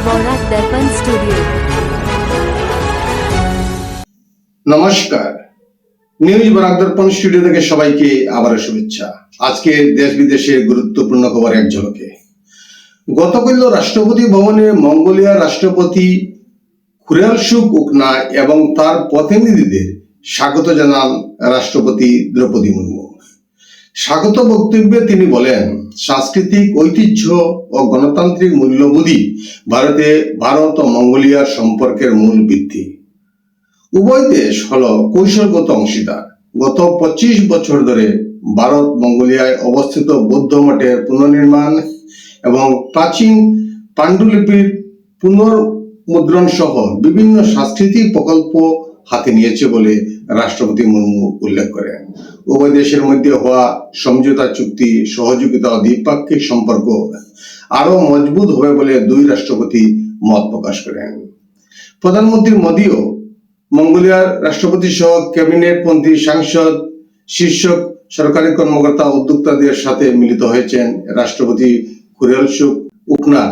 বরাক দর্পণ studio. নমস্কার, news Barak দর্পণ studio থেকে সবাইকে আবারও শুভেচ্ছা। আজকে দেশ বিদেশের গুরুত্বপূর্ণ খবর এক ঝলকে। গতকাল রাষ্ট্রপতি ভবনে মঙ্গোলিয়ার রাষ্ট্রপতি খুরেলসুখ উকনা এবং তার প্রতিনিধিদের স্বাগত জানান রাষ্ট্রপতি দ্রৌপদী মুর্মু। স্বাগত বক্তব্যে তিনি বলেন, সাংস্কৃতিক ঐতিহ্য ও গণতান্ত্রিক মূল্যবোধই ভারত ও মঙ্গোলিয়ার সম্পর্কের মূল ভিত্তি। উভয় দেশ হলো কৌশলগত অংশীদার। গত 25 বছর ধরে ভারত মঙ্গোলিয়ায় অবস্থিত বৌদ্ধ মঠের পুনর্নির্মাণ এবং প্রাচীন পাণ্ডুলিপির পুনর্মুদ্রণ সহ বিভিন্ন সাংস্কৃতিক প্রকল্প হাতে নিয়েছে বলে রাষ্ট্রপতি মুর্মু উল্লেখ করেন। উভয় দেশের মধ্যে হওয়া সমঝোতা চুক্তি, সহযোগিতা ও দ্বিপাক্ষিক সম্পর্ক আরো মজবুত হবে বলে দুই রাষ্ট্রপতি মত প্রকাশ করেন। প্রধানমন্ত্রী মোদীও মঙ্গোলিয়ার রাষ্ট্রপতি সহ ক্যাবিনেট মন্ত্রী, সাংসদ, শীর্ষ সরকারি কর্মকর্তা, উদ্যোক্তাদের সাথে মিলিত হয়েছেন। রাষ্ট্রপতি খুরেলসুখ উকনার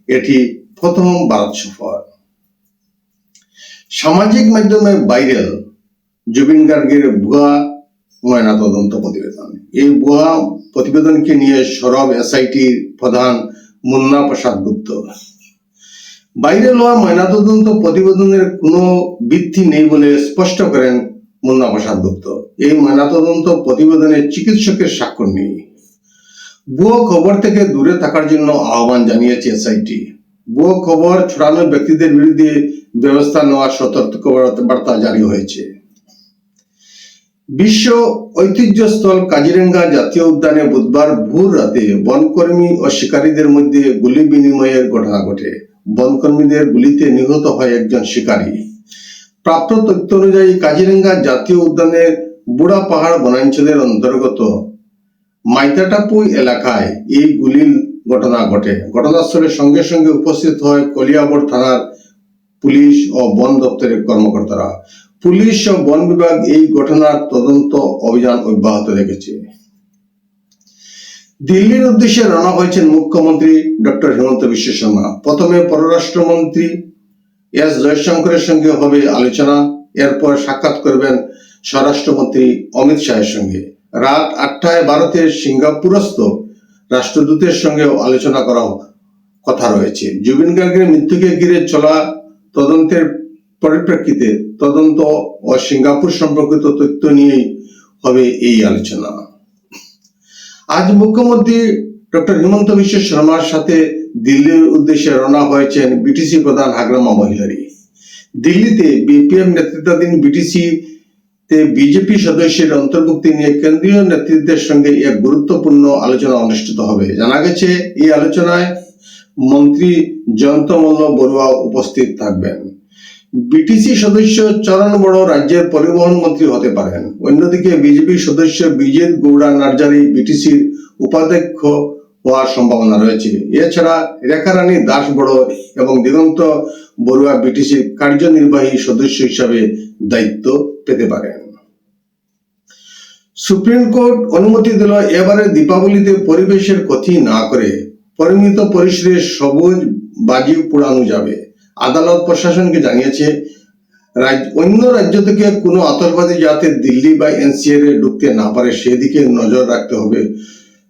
এটি প্রথম ভারত সফর। সামাজিক মাধ্যমে ভাইরাল জুবিন গার্গের ভুয়া ময়নাতদন্ত প্রতিবেদন। এই ভুয়া প্রতিবেদনকে নিয়ে সরব এসআইটির প্রধান মুন্না প্রসাদ গুপ্ত। ভাইরাল হওয়া ময়নাতদন্ত প্রতিবেদনের কোনো ভিত্তি নেই বলে স্পষ্ট করেন মুন্না প্রসাদ গুপ্ত। এই ময়নাতদন্ত প্রতিবেদনে চিকিৎসকের স্বাক্ষর নেই। ভুয়ো খবর থেকে দূরে থাকার জন্য আহ্বান জানিয়েছে এসআইটি। ভুয়ো খবর ছড়ানো ব্যক্তিদের বিরুদ্ধে ব্যবস্থা নেওয়ার সতর্কবার্তা জারি হয়েছে। বিশ্ব ঐতিহ্যস্থল কাজিরাঙ্গা জাতীয় উদ্যানে বুধবার ভোর রাতে বনকর্মী ও শিকারীদের মধ্যে গুলি বিনিময়ের ঘটনা ঘটে। বনকর্মীদের গুলিতে নিহত হয় একজন শিকারী। প্রাপ্ত তথ্য অনুযায়ী কাজিরাঙ্গা জাতীয় উদ্যানের বুড়া পাহাড় বনাঞ্চলের অন্তর্গত মাইতাটাপু এলাকায় এই গুলির ঘটনা ঘটে। ঘটনাস্থলে সঙ্গে সঙ্গে উপস্থিত হয় কলিয়াবর থানার পুলিশ ও বন দপ্তরের কর্মকর্তারা। পুলিশ ও বন বিভাগ এই ঘটনার তদন্ত অভিযান অব্যাহত রেখেছে। দিল্লির উদ্দেশ্যে রওনা হয়েছেন মুখ্যমন্ত্রী ডক্টর হিমন্ত বিশ্ব শর্মা। প্রথমে পররাষ্ট্রমন্ত্রী এস জয়শঙ্করের সঙ্গে হবে আলোচনা। এরপর সাক্ষাৎ করবেন স্বরাষ্ট্রমন্ত্রী অমিত শাহের সঙ্গে। রাত 8টায় ভারতের সিঙ্গাপুরস্থ রাষ্ট্রদূতের সঙ্গেও আলোচনা করার কথা রয়েছে। জুবিন গার্গের মৃত্যুকে ঘিরে চলা তদন্তের পরিপ্রেক্ষিতে তদন্ত ও সিঙ্গাপুর সম্পর্কিত তথ্য নিয়েই হবে এই আলোচনা। আজ মুখ্যমন্ত্রী ডক্টর হিমন্ত বিশ্ব শর্মার সাথে দিল্লির উদ্দেশ্যে রওনা হয়েছেন বিটিসি প্রধান হাগ্রামা মহিলারি। দিল্লিতে বিপিএম নেতৃত্বাধীন বিটিসি তে বিজেপি সদস্যের অন্তর্ভুক্তি নিয়ে কেন্দ্রীয় নেতৃত্বের সঙ্গে এক গুরুত্বপূর্ণ আলোচনা অনুষ্ঠিত হবে। জানা গেছে, এই আলোচনায় মন্ত্রী জয়ন্ত মল্ল বড়ুয়া উপস্থিত থাকবেন। বিটিসি সদস্য চরণ বড় রাজ্যের পরিবহন মন্ত্রী হতে পারেন। অন্যদিকে বিজেপি সদস্য বিজেত গৌড়া নার্জারি বিটিসির উপাধ্যক্ষ হওয়ার সম্ভাবনা রয়েছে। এছাড়া রেখারানী দাস বড় এবং দিগন্ত বড়ুয়া বিটিসির কার্যনির্বাহী সদস্য হিসাবে দায়িত্ব পেতে পারেন। সুপ্রিম কোর্ট অনুমতি দিল এবারে দীপাবলিতে পরিবেশের ক্ষতি না করে পরিমিত পরিসরে সবুজ বাজি পোড়ানো যাবে। আদালত প্রশাসনকে জানিয়েছে, অন্য রাজ্য থেকে কোনো আতঙ্কবাদী যাতে দিল্লি বা এনসিআর এ ঢুকতে না পারে সেদিকে নজর রাখতে হবে।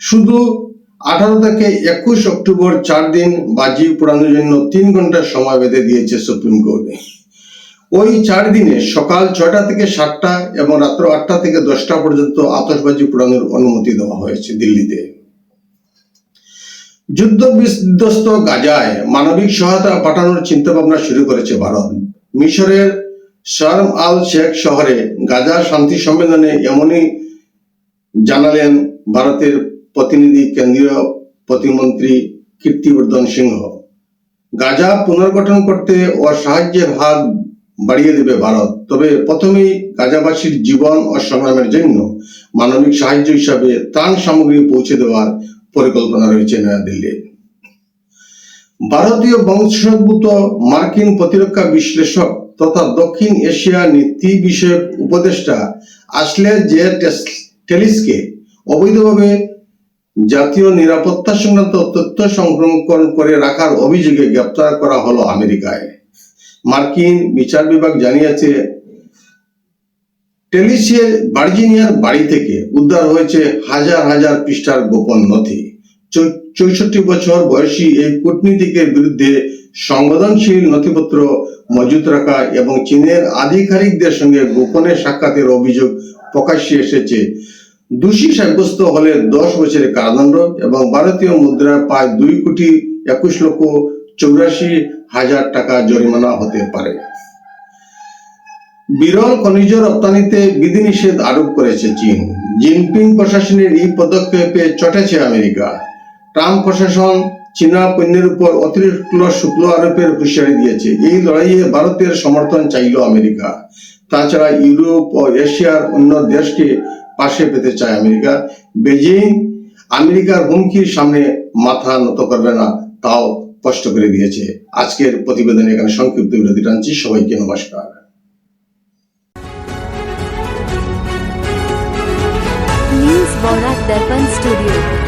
শুধু 18 থেকে 21 অক্টোবর 4 দিন বাজি পোড়ানোর জন্য 3 ঘন্টা সময় বেঁধে দিয়েছে সুপ্রিম কোর্ট। ওই 4 দিনে সকাল 6টা থেকে 7টা এবং রাত্র 8টা থেকে 10টা পর্যন্ত আতশবাজি পোড়ানোর অনুমতি দেওয়া হয়েছে দিল্লিতে। যুদ্ধ বিধ্বস্ত গাজায় মানবিক সহায়তা পাঠানোর চিন্তা ভাবনা শুরু করেছে ভারত। মিশরের শারম আল শেখ শহরে গাজা শান্তি সম্মেলনে এমনই জানালেন ভারতের প্রতিনিধি কেন্দ্রীয় প্রতিমন্ত্রী কীর্তিবর্ধন সিংহ। গাজা পুনর্গঠন করতে ও সাহায্যের হাত বাড়িয়ে দেবে ভারত, তবে প্রথমেই গাজাবাসীর জীবন ও সংগ্রামের জন্য মানবিক সাহায্য হিসাবে ত্রাণ সামগ্রী পৌঁছে দেওয়ার পরিকল্পনা রয়েছে নয়াদিল্লির। ভারতীয় বংশোদ্ভূত মার্কিন প্রতিরক্ষা বিশ্লেষক তথা দক্ষিণ এশিয়া নীতি বিষয়ক উপদেষ্টা আশলে জে টেলিসকে অবৈধভাবে জাতীয় নিরাপত্তা সংক্রান্ত তথ্য সংরক্ষণ করে রাখার অভিযোগে গ্রেপ্তার করা হলো আমেরিকায়। মার্কিন বিচার বিভাগ জানিয়েছে টেলিসের ভার্জিনিয়ার বাড়ি থেকে উদ্ধার হয়েছে হাজার হাজার পৃষ্ঠার গোপন নথি। 64 বছর বয়সী এই কূটনীতিকের বিরুদ্ধে সংবেদনশীল নথিপত্র মজুত রাখা এবং চীনের আধিকারিকদের সঙ্গে গোপনে সাক্ষাতের অভিযোগ প্রকাশ্যে এসেছে। দোষী সাব্যস্ত হলে 10 বছরের কারাদণ্ড এবং ভারতীয় মুদ্রায় প্রায় 2,21,84,000 টাকা জরিমানা হতে পারে। বিরল খনিজ রপ্তানিতে বিধিনিষেধ আরোপ করেছে চীন। জিনপিং প্রশাসনের এই পদক্ষেপে চটেছে আমেরিকা। ট্রাম্প প্রশাসন চীনা পণ্যের উপর অতিরিক্ত শুল্ক আরোপের হুঁশিয়ারি দিয়েছে। এই লড়াইয়ে ভারতের সমর্থন চাইল আমেরিকা। তাছাড়া ইউরোপ ও এশিয়ার অন্য দেশকে পাশে পেতে চায় আমেরিকা। বেজিং আমেরিকার হুমকির সামনে মাথা নত করবে না, তাও স্পষ্ট করে দিয়েছে। আজকের প্রতিবেদনে এখানে সংক্ষিপ্ত বিরতি টানছি। সবাইকে নমস্কার। न्यूज बौरा दर्पण स्टूडियो।